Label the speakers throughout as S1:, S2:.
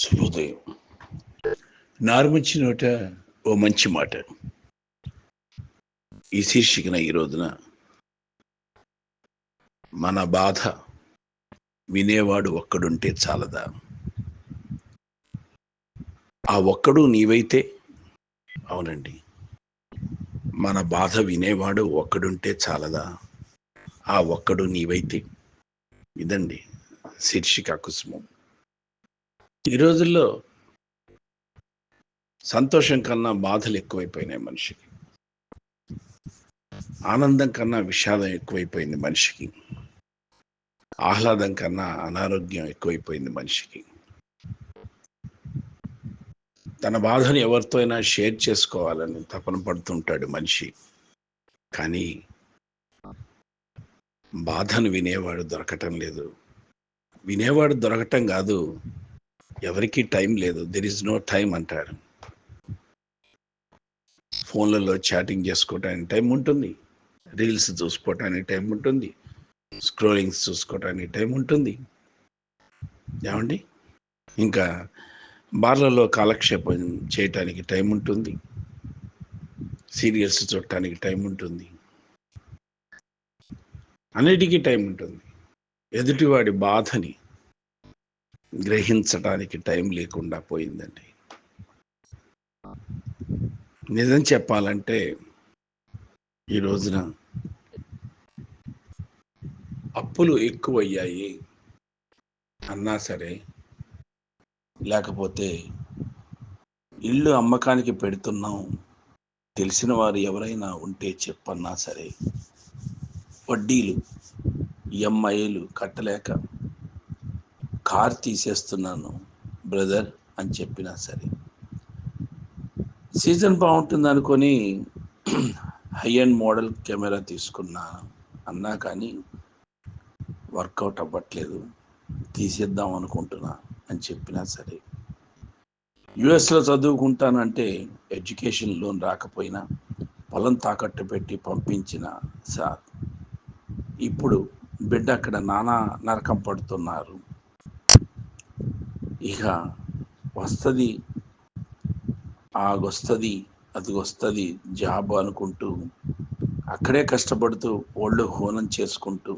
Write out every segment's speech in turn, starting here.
S1: శుభోదయం. నారుమంచి నోట ఓ మంచి మాట. ఈ శీర్షికన ఈ రోజున మన బాధ వినేవాడు ఒక్కడుంటే చాలదా? ఆ ఒక్కడు నీవైతే? అవునండి, మన బాధ వినేవాడు ఒక్కడుంటే చాలదా? ఆ ఒక్కడు నీవైతే? ఇదండి శీర్షిక కుసుమం. ఈ రోజుల్లో సంతోషం కన్నా బాధలు ఎక్కువైపోయినాయి మనిషికి. ఆనందం కన్నా విషాదం ఎక్కువైపోయింది మనిషికి. ఆహ్లాదం కన్నా అనారోగ్యం ఎక్కువైపోయింది మనిషికి. తన బాధను ఎవరితో అయినా షేర్ చేసుకోవాలని తపన పడుతుంటాడు మనిషి. కానీ బాధను వినేవాడు దొరకటం లేదు. వినేవాడు దొరకటం కాదు, ఎవరికి టైం లేదు. దెర్ ఇస్ నో టైం అంటారు. ఫోన్లలో చాటింగ్ చేసుకోవడానికి టైం ఉంటుంది, రీల్స్ చూసుకోవటానికి టైం ఉంటుంది, స్క్రోలింగ్స్ చూసుకోవటానికి టైం ఉంటుంది. ఏమండి, ఇంకా బార్లలో కాలక్షేపం చేయటానికి టైం ఉంటుంది, సీరియల్స్ చూడటానికి టైం ఉంటుంది, అన్నిటికీ టైం ఉంటుంది. ఎదుటివాడి బాధని గ్రహించడానికి టైం లేకుండా పోయిందండి. నిజం చెప్పాలంటే ఈ రోజున అప్పులు ఎక్కువయ్యాయి అన్నా సరే, లేకపోతే ఇల్లు అమ్మకానికి పెడుతున్నాం, తెలిసిన వారు ఎవరైనా ఉంటే చెప్పన్నా సరే, వడ్డీలు ఈఎంఐలు కట్టలేక కార్ తీసేస్తున్నాను బ్రదర్ అని చెప్పినా సరే, సీజన్ బాగుంటుంది అనుకొని హై అండ్ మోడల్ కెమెరా తీసుకున్నా అన్నా కానీ వర్కౌట్ అవ్వట్లేదు, తీసేద్దాం అనుకుంటున్నా అని చెప్పినా సరే, యుఎస్లో చదువుకుంటానంటే ఎడ్యుకేషన్ లోన్ రాకపోయినా పొలం తాకట్టు పెట్టి పంపించిన సార్, ఇప్పుడు బిడ్డ అక్కడ నానా నరకం పడుతున్నారు. ఇక వస్తుంది ఆగొస్తుంది అది వస్తుంది జాబ్ అనుకుంటూ అక్కడే కష్టపడుతూ ఒళ్ళు హోనం చేసుకుంటూ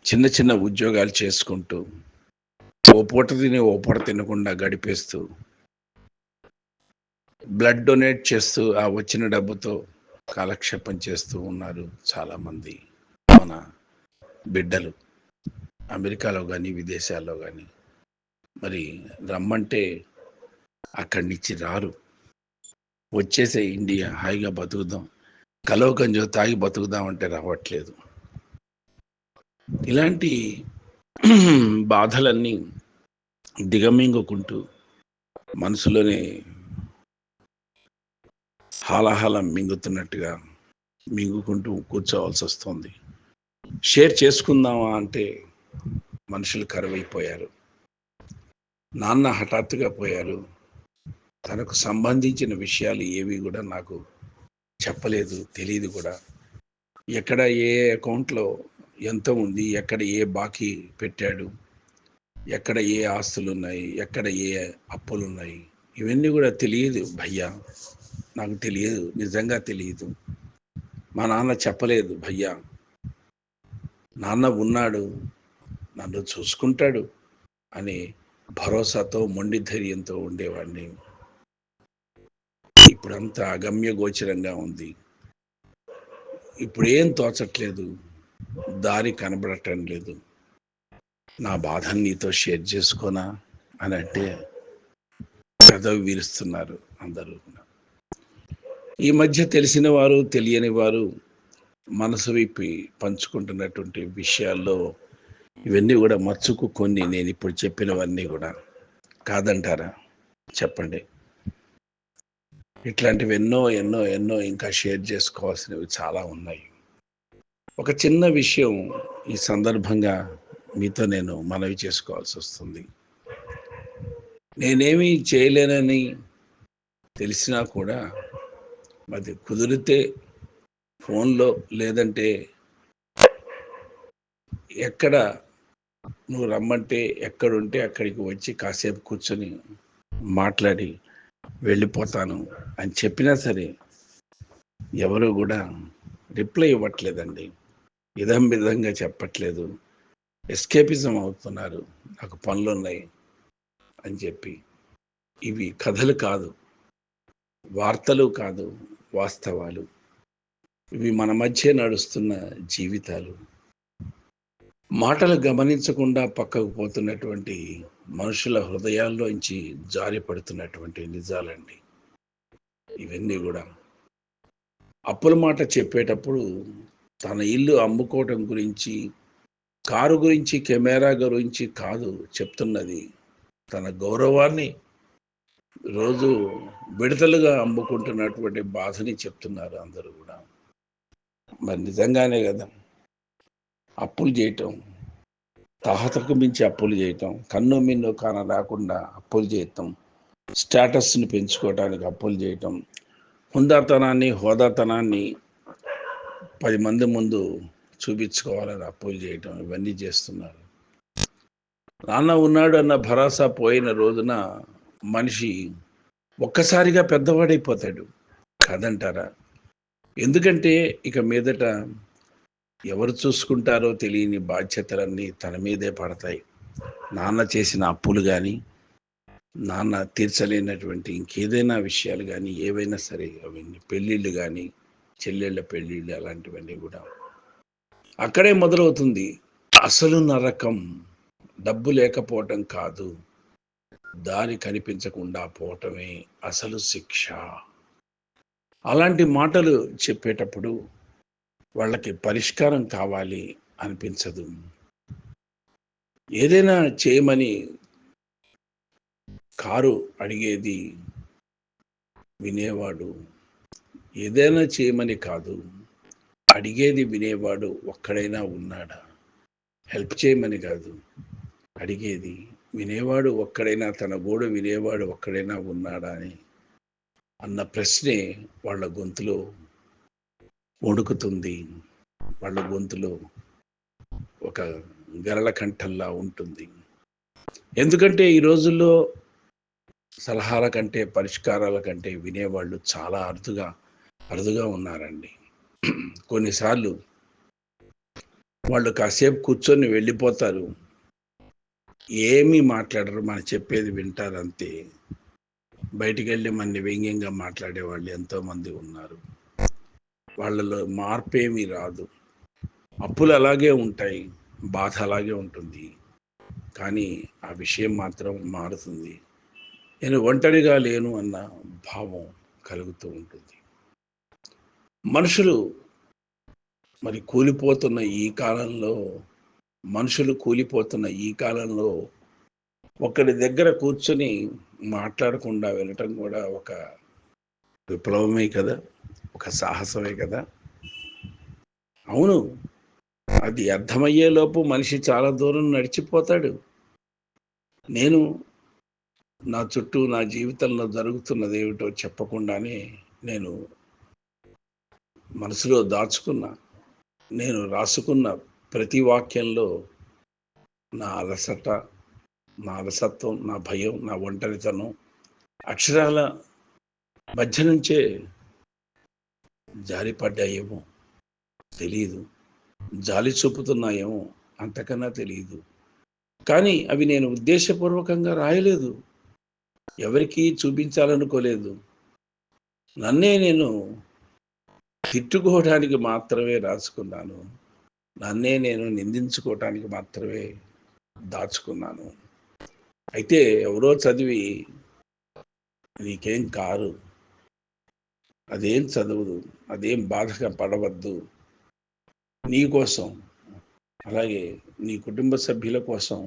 S1: చిన్న చిన్న ఉద్యోగాలు చేసుకుంటూ ఓ పూట తిని ఓ పూట తినకుండా గడిపేస్తూ బ్లడ్ డొనేట్ చేస్తూ ఆ వచ్చిన డబ్బుతో కాలక్షేపం చేస్తూ ఉన్నారు చాలామంది మన బిడ్డలు, అమెరికాలో కానీ విదేశాల్లో కానీ. మరి రమ్మంటే అక్కడి నుంచి రారు, వచ్చేసే ఇండియా హాయిగా బతుకుదాం, కలో గంజో తాగి బతుకుదాం అంటే రావట్లేదు. ఇలాంటి బాధలన్నీ దిగమింగుకుంటూ మనసులోనే హాలాహలం మింగుతున్నట్టుగా మింగుకుంటూ కూర్చోవాల్సి వస్తుంది. షేర్ చేసుకుందామా అంటే మనుషులు కరువైపోయారు. నాన్న హఠాత్తుగా పోయారు, తనకు సంబంధించిన విషయాలు ఏవి కూడా నాకు చెప్పలేదు, తెలియదు కూడా. ఎక్కడ ఏ అకౌంట్లో ఎంత ఉంది, ఎక్కడ ఏ బాకీ పెట్టాడు, ఎక్కడ ఏ ఆస్తులు ఉన్నాయి, ఎక్కడ ఏ అప్పులు ఉన్నాయి, ఇవన్నీ కూడా తెలియదు భయ్యా, నాకు తెలియదు, నిజంగా తెలియదు. మా నాన్న చెప్పలేదు భయ్యా, నాన్న ఉన్నాడు, నన్ను చూసుకుంటాడు అని భరోసాతో మొండి ధైర్యంతో ఉండేవాడిని. ఇప్పుడంతా అగమ్య గోచరంగా ఉంది, ఇప్పుడేం తోచట్లేదు, దారి కనబడటం లేదు. నా బాధని నీతో షేర్ చేసుకోనా అని అంటే పెదవి విరుస్తున్నారు అందరూ. ఈ మధ్య తెలిసిన వారు తెలియని వారు మనసు విప్పి పంచుకుంటున్నటువంటి విషయాల్లో ఇవన్నీ కూడా మచ్చుకు కొన్ని, నేను ఇప్పుడు చెప్పినవన్నీ కూడా కాదంటారా? చెప్పండి. ఇట్లాంటివి ఎన్నో ఎన్నో ఎన్నో ఇంకా షేర్ చేసుకోవాల్సినవి చాలా ఉన్నాయి. ఒక చిన్న విషయం ఈ సందర్భంగా మీతో నేను మనవి చేసుకోవాల్సి వస్తుంది. నేనేమీ చేయలేనని తెలిసినా కూడా అది కుదిరితే ఫోన్లో, లేదంటే ఎక్కడ నువ్వు రమ్మంటే ఎక్కడుంటే అక్కడికి వచ్చి కాసేపు కూర్చొని మాట్లాడి వెళ్ళిపోతాను అని చెప్పినా సరే ఎవరు కూడా రిప్లై ఇవ్వట్లేదండి. విధంగా చెప్పట్లేదు. ఎస్కేపిజం అవుతున్నారు. నాకు పనులున్నాయి అని చెప్పి. ఇవి కథలు కాదు, వార్తలు కాదు, వాస్తవాలు. ఇవి మన మధ్య నడుస్తున్న జీవితాలు. మాటలు గమనించకుండా పక్కకు పోతున్నటువంటి మనుషుల హృదయాల్లోంచి జారి పడుతున్నటువంటి నిజాలండి ఇవన్నీ కూడా. అప్పుల మాట చెప్పేటప్పుడు తన ఇల్లు అమ్ముకోవటం గురించి, కారు గురించి, కెమెరా గురించి కాదు చెప్తున్నది. తన గౌరవాన్ని రోజు విడతలుగా అమ్ముకుంటున్నటువంటి బాధని చెప్తున్నారు అందరూ కూడా. మరి నిజంగానే కదా, అప్పులు చేయటం, తాహతకు మించి అప్పులు చేయటం, కన్ను మిన్ను కాన రాకుండా అప్పులు చేయటం, స్టేటస్ని పెంచుకోవడానికి అప్పులు చేయటం, హుందాతనాన్ని, హోదాతనాన్ని 10 మంది ముందు చూపించుకోవాలని అప్పులు చేయటం, ఇవన్నీ చేస్తున్నారు. నాన్న ఉన్నాడు అన్న భరోసా పోయిన రోజున మనిషి ఒక్కసారిగా పెద్దవాడైపోతాడు కాదంటారా? ఎందుకంటే ఇక మీదట ఎవరు చూసుకుంటారో తెలియని బాధ్యతలన్నీ తన మీదే పడతాయి. నాన్న చేసిన అప్పులు కానీ, నాన్న తీర్చలేనటువంటి ఇంకేదైనా విషయాలు కానీ, ఏవైనా సరే అవన్నీ పెళ్ళిళ్ళు కానీ, చెల్లెళ్ళ పెళ్ళిళ్ళు అలాంటివన్నీ కూడా అక్కడే మొదలవుతుంది అసలు నరకం. డబ్బు లేకపోవటం కాదు, దారి కనిపించకుండా పోవటమే అసలు శిక్ష. అలాంటి మాటలు చెప్పేటప్పుడు వాళ్ళకి పరిష్కారం కావాలి అనిపించదు. ఏదైనా చేయమని కారు అడిగేది వినేవాడు, ఏదైనా చేయమని కాదు అడిగేది వినేవాడు ఒక్కడైనా ఉన్నాడా? హెల్ప్ చేయమని కాదు అడిగేది, వినేవాడు ఒక్కడైనా, తన గోడు వినేవాడు ఒక్కడైనా ఉన్నాడా అని అన్న ప్రశ్నే వాళ్ళ గొంతులో వణుకుతుంది. వాళ్ళ గొంతులో ఒక గరళ కంఠంలా ఉంటుంది. ఎందుకంటే ఈ రోజుల్లో సలహాల కంటే, పరిష్కారాల కంటే వినేవాళ్ళు చాలా అరుదుగా ఉన్నారండి. కొన్నిసార్లు వాళ్ళు కాసేపు కూర్చొని వెళ్ళిపోతారు, ఏమీ మాట్లాడరు, మనం చెప్పేది వింటారు అంతే. బయటికి వెళ్ళి మన వ్యంగ్యంగా మాట్లాడే వాళ్ళు ఎంతోమంది ఉన్నారు. వాళ్ళలో మార్పేమీ రాదు. అప్పులు అలాగే ఉంటాయి, బాధ అలాగే ఉంటుంది, కానీ ఆ విషయం మాత్రం మారుతుంది. నేను ఒంటరిగా లేను అన్న భావం కలుగుతూ ఉంటుంది. మనుషులు మరి కూలిపోతున్న ఈ కాలంలో, ఒకరి దగ్గర కూర్చొని మాట్లాడకుండా వెళ్ళటం కూడా ఒక విప్లవమే కదా, ఒక సాహసమే కదా. అవును, అది అర్థమయ్యేలోపు మనిషి చాలా దూరం నడిచిపోతాడు. నేను నా చుట్టూ, నా జీవితంలో జరుగుతున్నది ఏమిటో చెప్పకుండానే నేను మనసులో దాచుకున్న, నేను రాసుకున్న ప్రతి వాక్యంలో నా అలసట, నా అలసత్వం, నా భయం, నా ఒంటరితనం అక్షరాల మధ్య నుంచే జారిపడ్డాయేమో తెలియదు, జాలి చూపుతున్నాయేమో అంతకన్నా తెలియదు. కానీ అవి నేను ఉద్దేశపూర్వకంగా రాయలేదు, ఎవరికీ చూపించాలనుకోలేదు. నన్నే నేను తిట్టుకోవడానికి మాత్రమే రాసుకున్నాను, నన్నే నేను నిందించుకోవటానికి మాత్రమే దాచుకున్నాను. అయితే ఎవరో చదివి నీకేం కారు, అదేం చదవదు, అదేం బాధగా పడవద్దు, నీ కోసం అలాగే నీ కుటుంబ సభ్యుల కోసం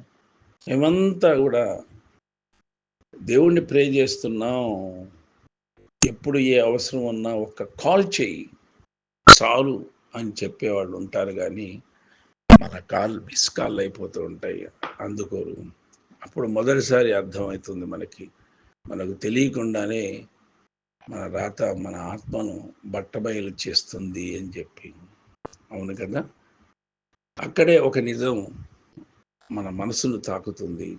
S1: మేమంతా కూడా దేవుణ్ణి ప్రే చేస్తున్నాం, ఎప్పుడు ఏ అవసరం ఉన్నా ఒక్క కాల్ చేయి చాలు అని చెప్పేవాళ్ళు ఉంటారు. కానీ మన మిస్ కాల్ అయిపోతూ ఉంటాయి, అందుకోరు. అప్పుడు మొదటిసారి అర్థమవుతుంది మనకు తెలియకుండానే మన రాత మన ఆత్మను బట్టబయలు చేస్తుంది అని చెప్పి. అవును కదా. అక్కడే ఒక నిజం మన మనసును తాకుతుంది.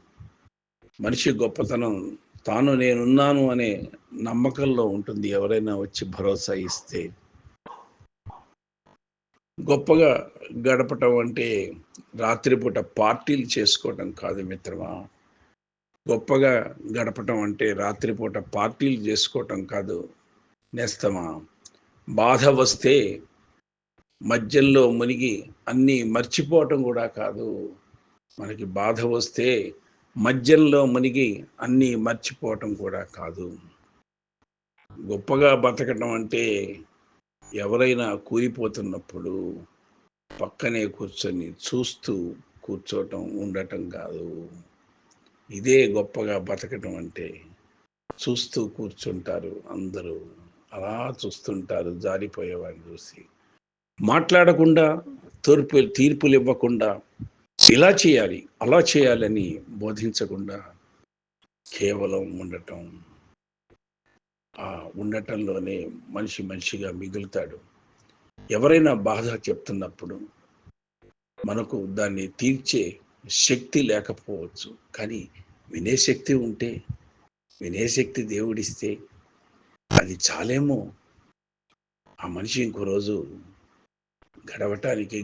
S1: మనిషి గొప్పతనం తాను నేనున్నాను అనే నమ్మకంలో ఉంటుంది. ఎవరైనా వచ్చి భరోసా ఇస్తే గొప్పగా గడపటం అంటే రాత్రిపూట పార్టీలు చేసుకోవటం కాదు మిత్రమా. గొప్పగా గడపటం అంటే రాత్రిపూట పార్టీలు చేసుకోవటం కాదు నేస్తమా. బాధ వస్తే మధ్యలో మునిగి అన్నీ మర్చిపోవటం కూడా కాదు. మనకి బాధ వస్తే మధ్యలో మునిగి అన్నీ మర్చిపోవటం కూడా కాదు. గొప్పగా బతకటం అంటే ఎవరైనా కూలిపోతున్నప్పుడు పక్కనే కూర్చొని చూస్తూ కూర్చోటం ఉండటం కాదు. ఇదే గొప్పగా బతకటం అంటే. చూస్తూ కూర్చుంటారు అందరూ, అలా చూస్తుంటారు జారిపోయేవాడిని చూసి. మాట్లాడకుండా తీర్పులు ఇవ్వకుండా ఇలా చేయాలి అలా చేయాలని బోధించకుండా కేవలం ఉండటం. ఆ ఉండటంలోనే మనిషి మనిషిగా మిగులుతాడు. ఎవరైనా బాధ చెప్తున్నప్పుడు మనకు దాన్ని తీర్చే శక్తి లేకపోవచ్చు, కానీ వినే శక్తి ఉంటే, వినే శక్తి దేవుడిస్తే అది చాలేమో. ఆ మనిషి ఇంకో రోజు గడపటానికి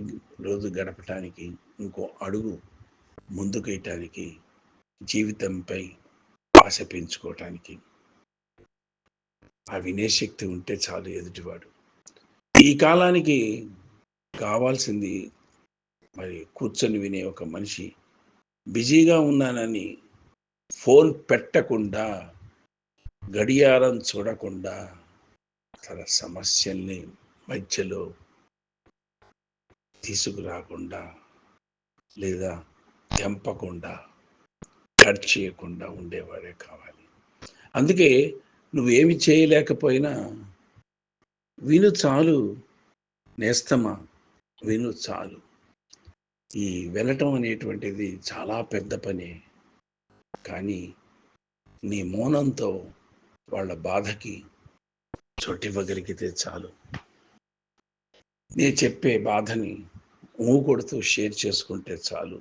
S1: ఇంకో అడుగు ముందుకేయటానికి, జీవితంపై ఆశ పెంచుకోవటానికి ఆ వినే శక్తి ఉంటే చాలు ఎదుటివాడు. ఈ కాలానికి కావాల్సింది మరి కూర్చొని వినే ఒక మనిషి. బిజీగా ఉన్నానని ఫోన్ పెట్టకుండా, గడియారం చూడకుండా, తన సమస్యల్ని మధ్యలో తీసుకురాకుండా లేదా తెంపకుండా, కట్ చేయకుండా ఉండేవాడే కావాలి. అందుకే నువ్వేమి చేయలేకపోయినా విను చాలు నేస్తమా, విను చాలు. ఈ వినటం అనేటువంటిది చాలా పెద్ద పని. కానీ నీ మౌనంతో వాళ్ళ బాధకి చోటివ్వగలిగితే చాలు. నేను చెప్పే బాధని కొడుతూ షేర్ చేసుకుంటే చాలు.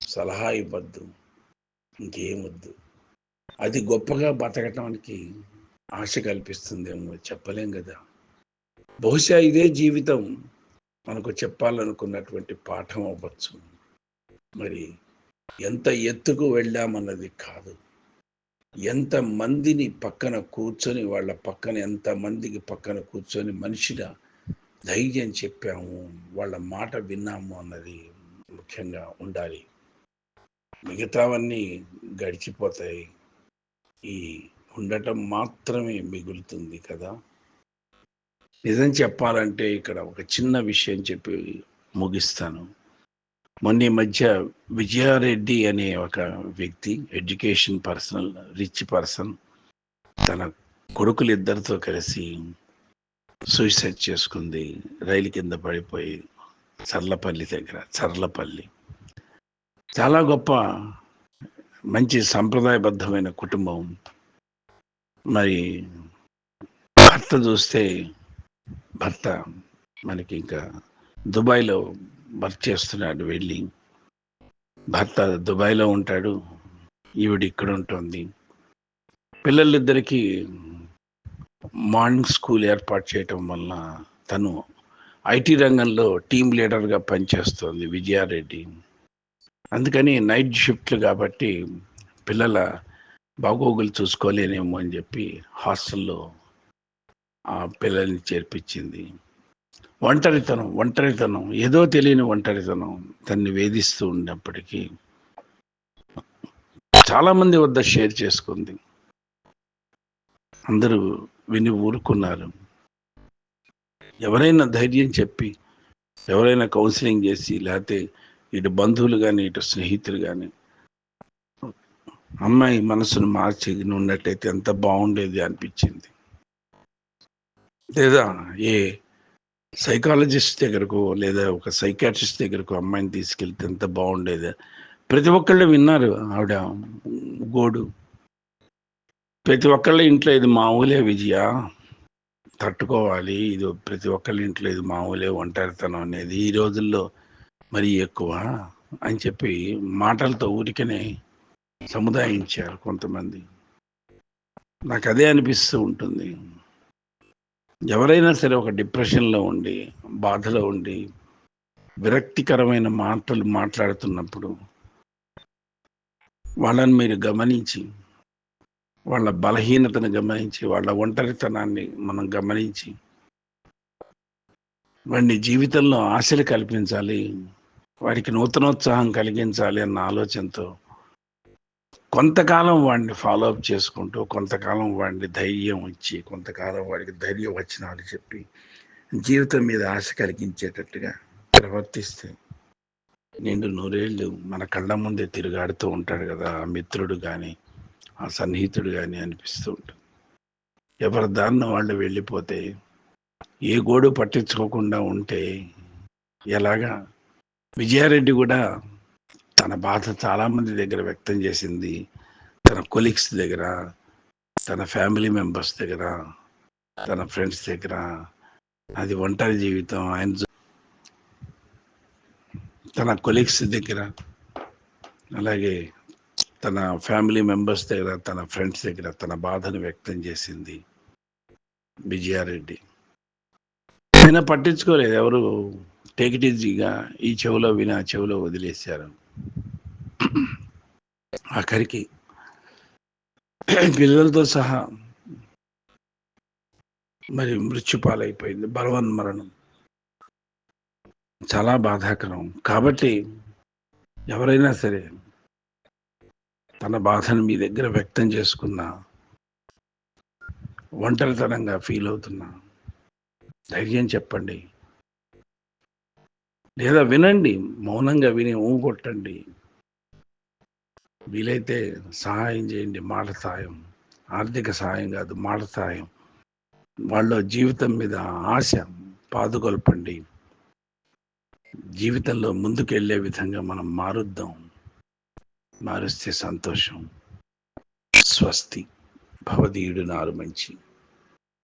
S1: సలహా ఇవ్వద్దు, ఇంకేమొద్దు. అది గొప్పగా బతకటానికి ఆశ కల్పిస్తుందేమో చెప్పలేం కదా. బహుశా ఇదే జీవితం మనకు చెప్పాలనుకున్నటువంటి పాఠం అవ్వచ్చు. మరి ఎంత ఎత్తుకు వెళ్ళామన్నది కాదు, ఎంత మందిని పక్కన కూర్చొని వాళ్ళ పక్కన ఎంతమందికి పక్కన కూర్చొని మనిషిగా ధైర్యం చెప్పాము, వాళ్ళ మాట విన్నాము అన్నది ముఖ్యంగా ఉండాలి. మిగతావన్నీ గడిచిపోతాయి. ఈ ఉండటం మాత్రమే మిగులుతుంది కదా. నిజం చెప్పాలంటే ఇక్కడ ఒక చిన్న విషయం చెప్పి ముగిస్తాను. మొన్న మధ్య విజయారెడ్డి అనే ఒక వ్యక్తి, ఎడ్యుకేషన్ పర్సనల్, రిచ్ పర్సన్, తన కొడుకులు ఇద్దరితో కలిసి సూసైడ్ చేసుకుంది. రైలు కింద పడిపోయి చర్లపల్లి దగ్గర. చర్లపల్లి చాలా గొప్ప మంచి సంప్రదాయబద్ధమైన కుటుంబం. మరి భర్త చూస్తే భర్త మనకి ఇంకా దుబాయ్లో వర్క్ చేస్తున్నాడు. వెళ్ళి భర్త దుబాయ్లో ఉంటాడు, ఈవిడ ఇక్కడ ఉంటుంది. పిల్లలిద్దరికీ మార్నింగ్ స్కూల్ ఏర్పాటు చేయటం వలన తను ఐటీ రంగంలో టీమ్ లీడర్గా పనిచేస్తుంది విజయారెడ్డి. అందుకని నైట్ షిఫ్ట్లు కాబట్టి పిల్లల బాగోగులు చూసుకోలేనేమో అని చెప్పి హాస్టల్లో ఆ పిల్లల్ని చేర్పించింది. ఒంటరితనం ఏదో తెలియని ఒంటరితనం తన్ని వేధిస్తూ ఉన్నప్పటికీ చాలామంది వద్ద షేర్ చేసుకుంది. అందరూ విని ఊరుకున్నారు. ఎవరైనా ధైర్యం చెప్పి, ఎవరైనా కౌన్సిలింగ్ చేసి, లేకపోతే ఇటు బంధువులు కానీ ఇటు స్నేహితులు కానీ అమ్మాయి మనసును మార్చి ఉన్నట్టయితే ఎంత బాగుండేది అనిపించింది. లేదా ఏ సైకాలజిస్ట్ దగ్గరకు లేదా ఒక సైకాట్రిస్ట్ దగ్గరకు అమ్మాయిని తీసుకెళ్తే ఎంత బాగుండేది. ప్రతి ఒక్కళ్ళు విన్నారు ఆవిడ గోడు. ప్రతి ఒక్కళ్ళ ఇంట్లో ఇది మామూలే విజయ, తట్టుకోవాలి, ఇది ప్రతి ఒక్కళ్ళ ఇంట్లో ఇది మామూలే ఒంటరితనం అనేది. ఈ రోజుల్లో మరీ ఎక్కువ. అని చెప్పి మాటలతో ఊరికనే సముదాయించారు కొంతమంది. నాకు అదే అనిపిస్తూ ఉంటుంది. ఎవరైనా సరే ఒక డిప్రెషన్లో ఉండి, బాధలో ఉండి, విరక్తికరమైన మాటలు మాట్లాడుతున్నప్పుడు వాళ్ళని మీరు గమనించి, వాళ్ళ బలహీనతను గమనించి, వాళ్ళ ఒంటరితనాన్ని మనం గమనించి, వాడి జీవితంలో ఆశలు కల్పించాలి, వాడికి నూతనోత్సాహం కలిగించాలి అన్న ఆలోచనతో కొంతకాలం వాడిని ఫాలో అప్ చేసుకుంటూ, కొంతకాలం వాడిని ధైర్యం ఇచ్చి, కొంతకాలం వాడికి ధైర్య వచనాలు చెప్పి, జీవితం మీద ఆశ కలిగించేటట్టుగా ప్రవర్తిస్తే నిండు నూరేళ్ళు మన కళ్ళ ముందే తిరుగాడుతూ ఉంటాడు కదా ఆ మిత్రుడు కానీ, ఆ సన్నిహితుడు కానీ అనిపిస్తూ ఉంటుంది. ఎవరి దారిన వాళ్ళు వెళ్ళిపోతే, ఏ గోడు పట్టించుకోకుండా ఉంటే ఎలాగా? విజయారెడ్డి కూడా తన బాధ చాలామంది దగ్గర వ్యక్తం చేసింది. తన కొలీగ్స్ దగ్గర, తన ఫ్యామిలీ మెంబర్స్ దగ్గర, తన ఫ్రెండ్స్ దగ్గర. అది ఒంటరి జీవితం. తన కొలీగ్స్ దగ్గర, అలాగే తన ఫ్యామిలీ మెంబర్స్ దగ్గర, తన ఫ్రెండ్స్ దగ్గర తన బాధను వ్యక్తం చేసింది విజయారెడ్డి. ఆయన పట్టించుకోలేదు. ఎవరు టేక్ ఇట్ ఈజీగా ఈ చెవిలో విని ఆ చెవిలో వదిలేశారు. ఆఖరికి పిల్లలతో సహా మరి మృత్యుపాలైపోయింది. బలవన్మరణం. చాలా బాధాకరం. కాబట్టి ఎవరైనా సరే తన బాధను మీ దగ్గర వ్యక్తం చేసుకున్నా, ఒంటరితనంగా ఫీల్ అవుతున్నా, ధైర్యం చెప్పండి, లేదా వినండి. మౌనంగా విని ఊగొట్టండి. వీలైతే సహాయం చేయండి. మాట సాయం, ఆర్థిక సహాయం కాదు, మాట సహాయం. వాళ్ళ జీవితం మీద ఆశ పాదుకొల్పండి. జీవితంలో ముందుకెళ్ళే విధంగా మనం మారుద్దాం. మారుస్తే సంతోషం. స్వస్తి. భవదీయుడు నారు మంచి.